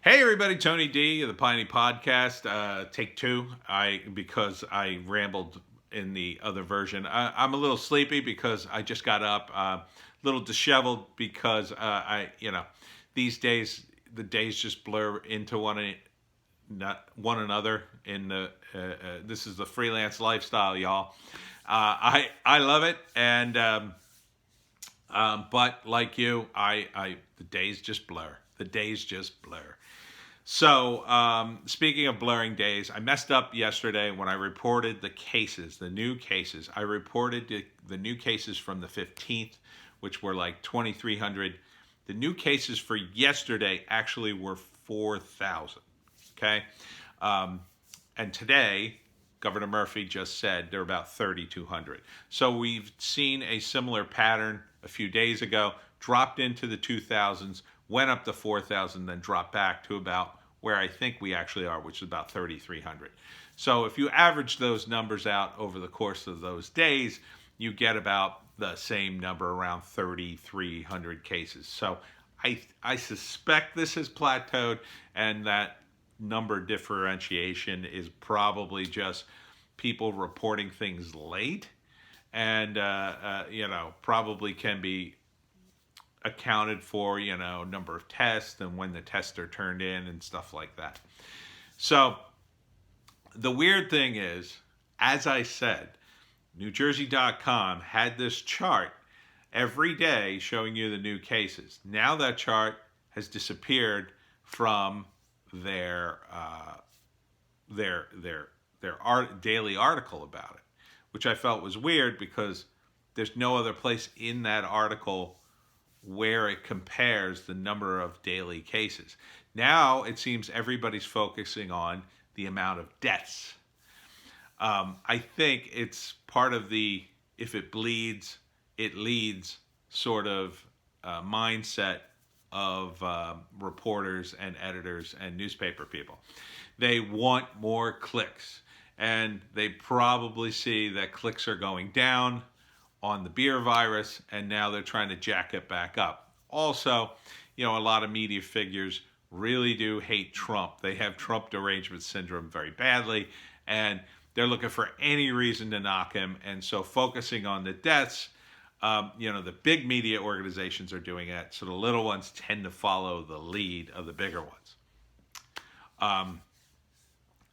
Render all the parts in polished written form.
Hey everybody, Tony D of the Piney podcast. Take two. Because I rambled in the other version. I'm a little sleepy because I just got up. A little disheveled because these days the days just blur into one another. In the This is the freelance lifestyle, y'all. I love it, and but like you, I the days just blur. The days just blur. So, speaking of blurring days, I messed up yesterday when I reported the cases, the new cases. I reported the new cases from the 15th, which were like 2,300. The new cases for yesterday actually were 4,000. Okay? Um, and today, Governor Murphy just said they're about 3,200. So we've seen a similar pattern a few days ago, dropped into the 2,000s, went up to 4,000, then dropped back to about where I think we actually are, which is about 3,300. So if you average those numbers out over the course of those days, you get about the same number, around 3,300 cases. So I suspect this has plateaued, and that number differentiation is probably just people reporting things late, and probably can be accounted for, number of tests and when the tests are turned in and stuff like that. So the weird thing is, as I said, NewJersey.com had this chart every day showing you the new cases. Now that chart has disappeared from their daily article about it, which I felt was weird because there's no other place in that article where it compares the number of daily cases. Now it seems everybody's focusing on the amount of deaths. I think it's part of the if it bleeds, it leads sort of mindset of reporters and editors and newspaper people. They want more clicks, and they probably see that clicks are going down on the beer virus, and now they're trying to jack it back up. Also, a lot of media figures really do hate Trump. They have Trump derangement syndrome very badly, and they're looking for any reason to knock him. And so focusing on the deaths, the big media organizations are doing it, so the little ones tend to follow the lead of the bigger ones.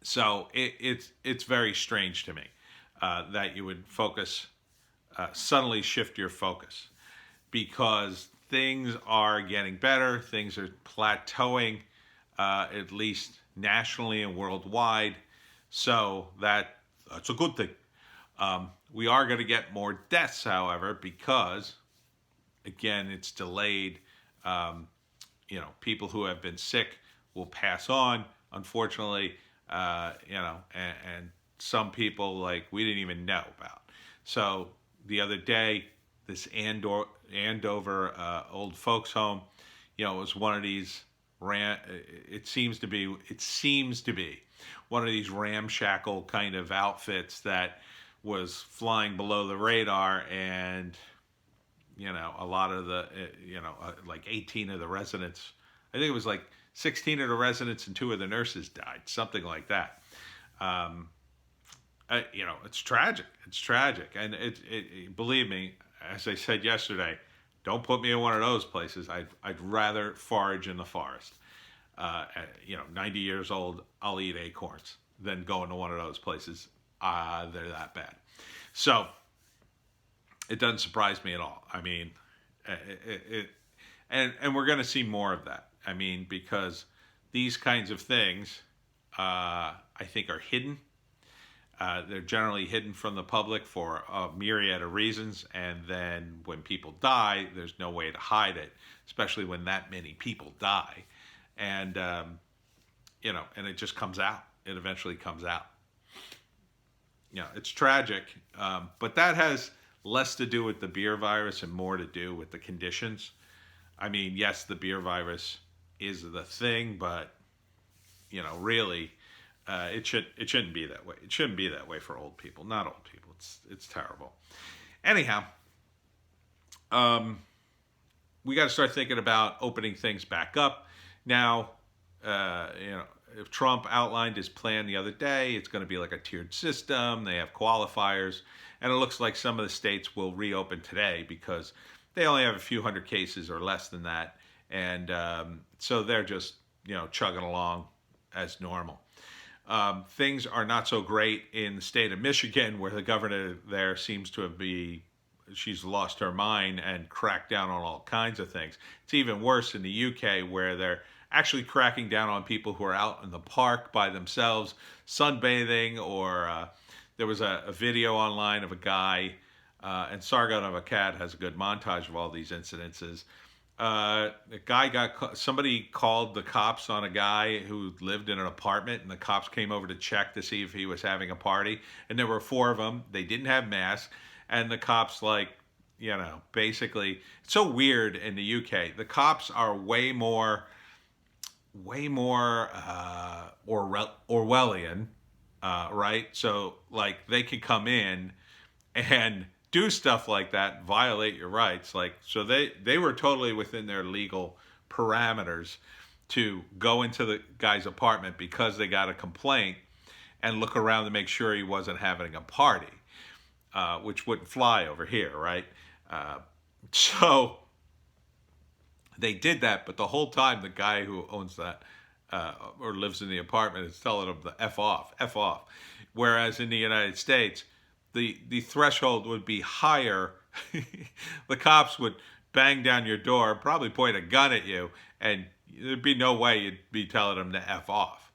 So it's very strange to me that you would suddenly shift your focus, because things are getting better, things are plateauing, at least nationally and worldwide. So that's a good thing. We are going to get more deaths, however, because again, it's delayed. People who have been sick will pass on, unfortunately. And some people we didn't even know about. So the other day, this Andover old folks home, it was one of these it seems to be one of these ramshackle kind of outfits that was flying below the radar, and a lot of the 18 of the residents, I think it was like 16 of the residents and 2 of the nurses died, something like that. It's tragic. It's tragic, and it believe me, as I said yesterday, don't put me in one of those places. I'd rather forage in the forest. 90 years old, I'll eat acorns than go into one of those places. They're that bad. So it doesn't surprise me at all. I mean, and we're going to see more of that. I mean, because these kinds of things, I think, are hidden. They're generally hidden from the public for a myriad of reasons, and then when people die, there's no way to hide it, especially when that many people die, and and it just comes out. It eventually comes out. It's tragic, but that has less to do with the beer virus and more to do with the conditions. I mean, yes, the beer virus is the thing, but really. It shouldn't be that way. It shouldn't be that way for old people. Not old people. It's terrible. Anyhow, we got to start thinking about opening things back up. Now, if Trump outlined his plan the other day, it's going to be like a tiered system. They have qualifiers, and it looks like some of the states will reopen today because they only have a few hundred cases or less than that, and so they're just chugging along as normal. Things are not so great in the state of Michigan, where the governor there seems to she's lost her mind and cracked down on all kinds of things. It's even worse in the UK, where they're actually cracking down on people who are out in the park by themselves, sunbathing, or there was a video online of a guy, and Sargon of Akkad has a good montage of all these incidences. Somebody called the cops on a guy who lived in an apartment, and the cops came over to check to see if he was having a party, and there were 4 of them. They didn't have masks, and the cops, basically, it's so weird in the UK. The cops are way more Orwellian, right? So they could come in and do stuff like that, violate your rights. So they were totally within their legal parameters to go into the guy's apartment because they got a complaint and look around to make sure he wasn't having a party, which wouldn't fly over here, right? So they did that, but the whole time the guy who owns that or lives in the apartment is telling them to F off, F off. Whereas in the United States, the threshold would be higher. The cops would bang down your door, probably point a gun at you, and there'd be no way you'd be telling them to F off.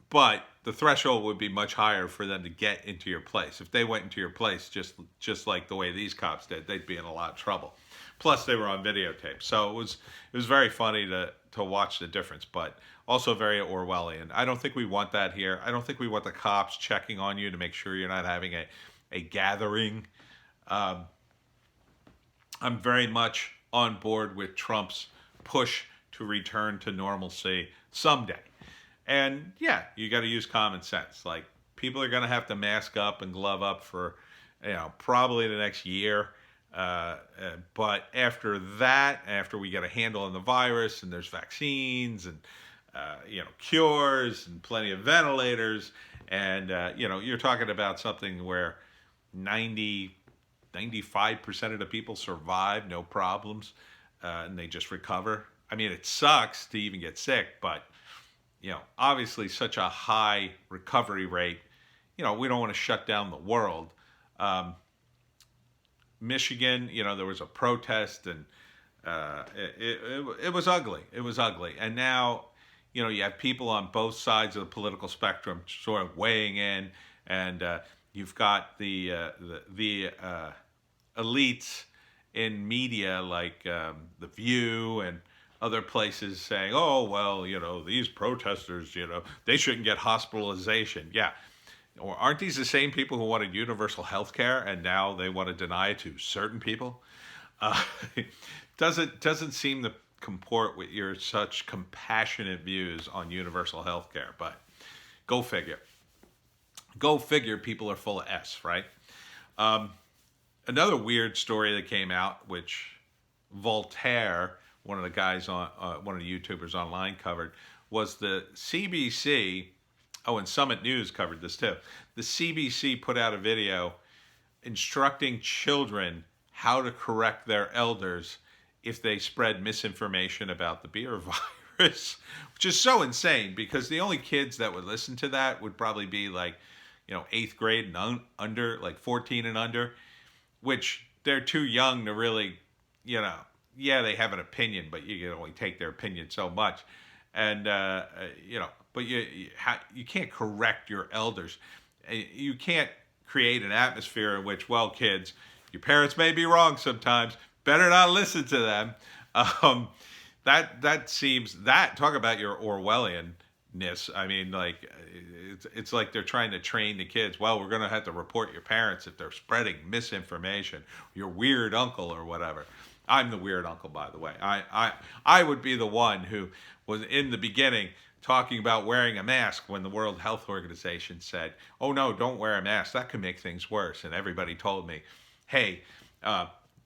But the threshold would be much higher for them to get into your place. If they went into your place just like the way these cops did, they'd be in a lot of trouble. Plus, they were on videotape, so it was very funny to watch the difference, but also very Orwellian. I don't think we want that here. I don't think we want the cops checking on you to make sure you're not having a gathering. I'm very much on board with Trump's push to return to normalcy someday. And yeah, you got to use common sense. People are going to have to mask up and glove up for, probably the next year. But after that, after we get a handle on the virus and there's vaccines and, cures and plenty of ventilators, and, you're talking about something where 95% of the people survive, no problems, and they just recover. I mean, it sucks to even get sick, but, obviously such a high recovery rate, we don't want to shut down the world. Michigan, there was a protest, and it was ugly. It was ugly. And now, you have people on both sides of the political spectrum sort of weighing in, and you've got the elites in media like The View and other places saying, oh, well, these protesters, they shouldn't get hospitalization. Yeah. Or aren't these the same people who wanted universal health care and now they want to deny it to certain people? Doesn't seem to comport with your such compassionate views on universal health care, but go figure. Go figure, people are full of S, right? Another weird story that came out, which Voltaire, one of the guys one of the YouTubers online covered, was the CBC. Oh, and Summit News covered this too. The CBC put out a video instructing children how to correct their elders if they spread misinformation about the beer virus, which is so insane because the only kids that would listen to that would probably be 8th grade and under, 14 and under, which they're too young to really, yeah, they have an opinion, but you can only take their opinion so much. And, but you can't correct your elders. You can't create an atmosphere in which, well, kids, your parents may be wrong sometimes. Better not listen to them. Talk about your Orwellianness. I mean, it's like they're trying to train the kids. Well, we're going to have to report your parents if they're spreading misinformation. Your weird uncle or whatever. I'm the weird uncle, by the way. I would be the one who was in the beginning talking about wearing a mask when the World Health Organization said, oh no, don't wear a mask. That could make things worse. And everybody told me, hey,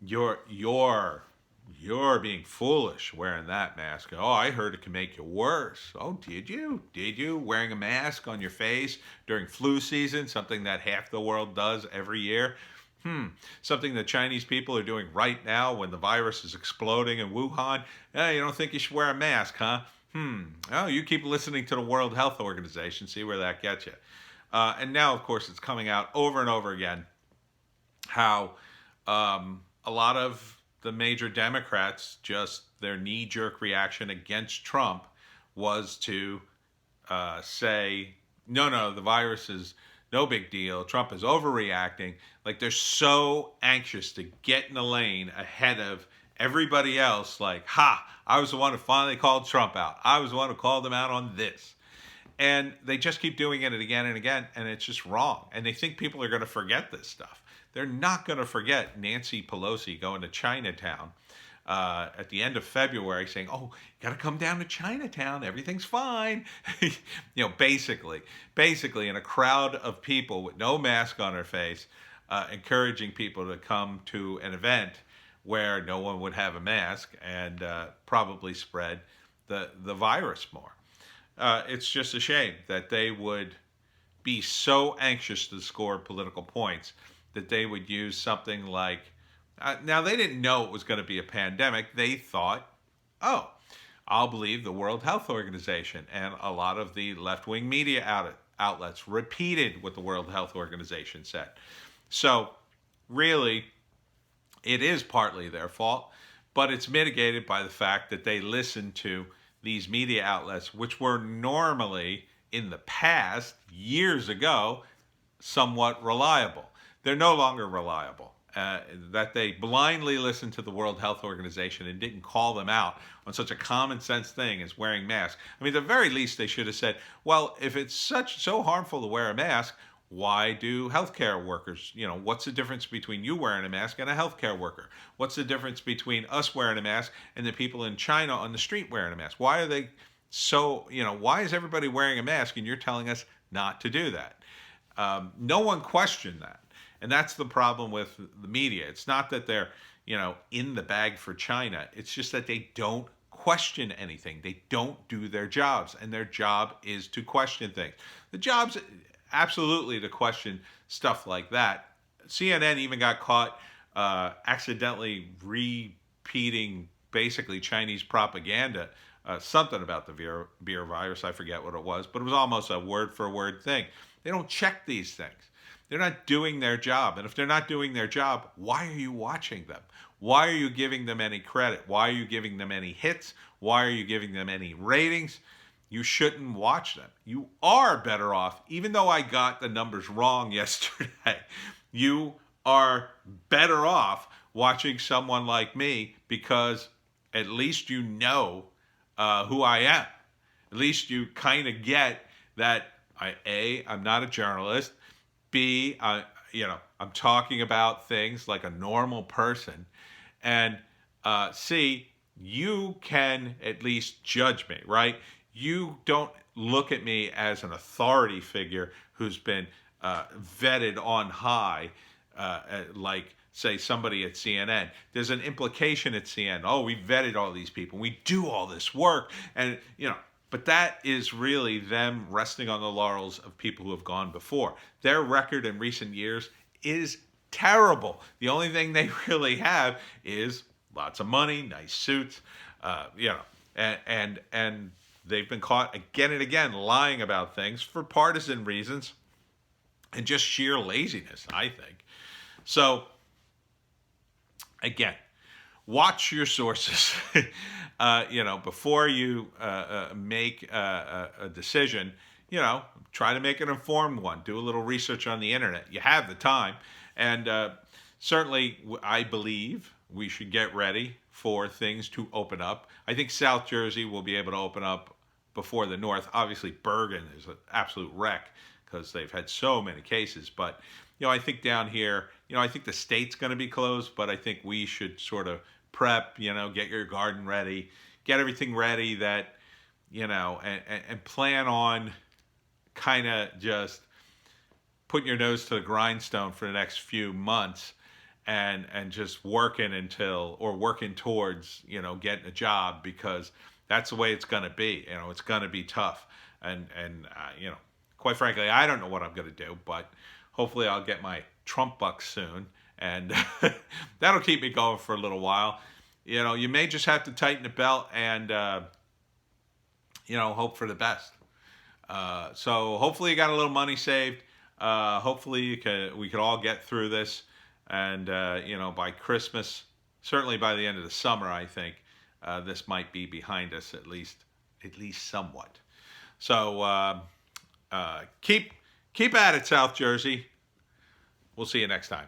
your You're being foolish wearing that mask. Oh, I heard it can make you worse. Oh, did you? Did you? Wearing a mask on your face during flu season, something that half the world does every year. Something that Chinese people are doing right now when the virus is exploding in Wuhan. You don't think you should wear a mask, huh? Oh, you keep listening to the World Health Organization. See where that gets you. And now, of course, it's coming out over and over again how a lot of the major Democrats, just their knee jerk reaction against Trump was to say, no, no, the virus is no big deal. Trump is overreacting. Like they're so anxious to get in the lane ahead of everybody else. Like, ha, I was the one who finally called Trump out. I was the one who called him out on this. And they just keep doing it again and again, and it's just wrong. And they think people are going to forget this stuff. They're not going to forget Nancy Pelosi going to Chinatown at the end of February saying, oh, you got to come down to Chinatown. Everything's fine. Basically in a crowd of people with no mask on their face, encouraging people to come to an event where no one would have a mask and probably spread the virus more. It's just a shame that they would be so anxious to score political points that they would use something like, now they didn't know it was going to be a pandemic. They thought, oh, I'll believe the World Health Organization. And a lot of the left-wing media outlets repeated what the World Health Organization said. So really, it is partly their fault, but it's mitigated by the fact that they listen to these media outlets, which were normally, in the past, years ago, somewhat reliable. They're no longer reliable. That they blindly listened to the World Health Organization and didn't call them out on such a common sense thing as wearing masks. I mean, at the very least, they should have said, well, if it's so harmful to wear a mask, why do healthcare workers, what's the difference between you wearing a mask and a healthcare worker? What's the difference between us wearing a mask and the people in China on the street wearing a mask? Why are they why is everybody wearing a mask and you're telling us not to do that? No one questioned that. And that's the problem with the media. It's not that they're, in the bag for China. It's just that they don't question anything. They don't do their jobs. And their job is to question things. The job's absolutely to question stuff like that. CNN even got caught accidentally repeating basically Chinese propaganda, something about the beer virus. I forget what it was, but it was almost a word for word thing. They don't check these things. They're not doing their job. And if they're not doing their job, why are you watching them? Why are you giving them any credit? Why are you giving them any hits? Why are you giving them any ratings? You shouldn't watch them. You are better off, even though I got the numbers wrong yesterday, you are better off watching someone like me because at least you know who I am. At least you kind of get that I'm not a journalist. B, I'm talking about things like a normal person. And C, you can at least judge me, right? You don't look at me as an authority figure who's been vetted on high, like, say, somebody at CNN. There's an implication at CNN. Oh, we vetted all these people. We do all this work. And, but that is really them resting on the laurels of people who have gone before. Their record in recent years is terrible. The only thing they really have is lots of money, nice suits, and they've been caught again and again lying about things for partisan reasons and just sheer laziness, I think. So, again, watch your sources, before you make a decision. Try to make an informed one. Do a little research on the internet. You have the time. And certainly, I believe we should get ready for things to open up. I think South Jersey will be able to open up before the North. Obviously, Bergen is an absolute wreck because they've had so many cases. But, I think down here, I think the state's going to be closed, but I think we should sort of prep, get your garden ready, get everything ready that, and plan on kind of just putting your nose to the grindstone for the next few months and just working towards, getting a job, because that's the way it's going to be. It's going to be tough. And quite frankly, I don't know what I'm going to do, but hopefully I'll get my Trump bucks soon, and that'll keep me going for a little while. You may just have to tighten the belt and, hope for the best. So hopefully you got a little money saved. Hopefully we could all get through this. And, by Christmas, certainly by the end of the summer, I think this might be behind us, at least somewhat. So keep at it, South Jersey. We'll see you next time.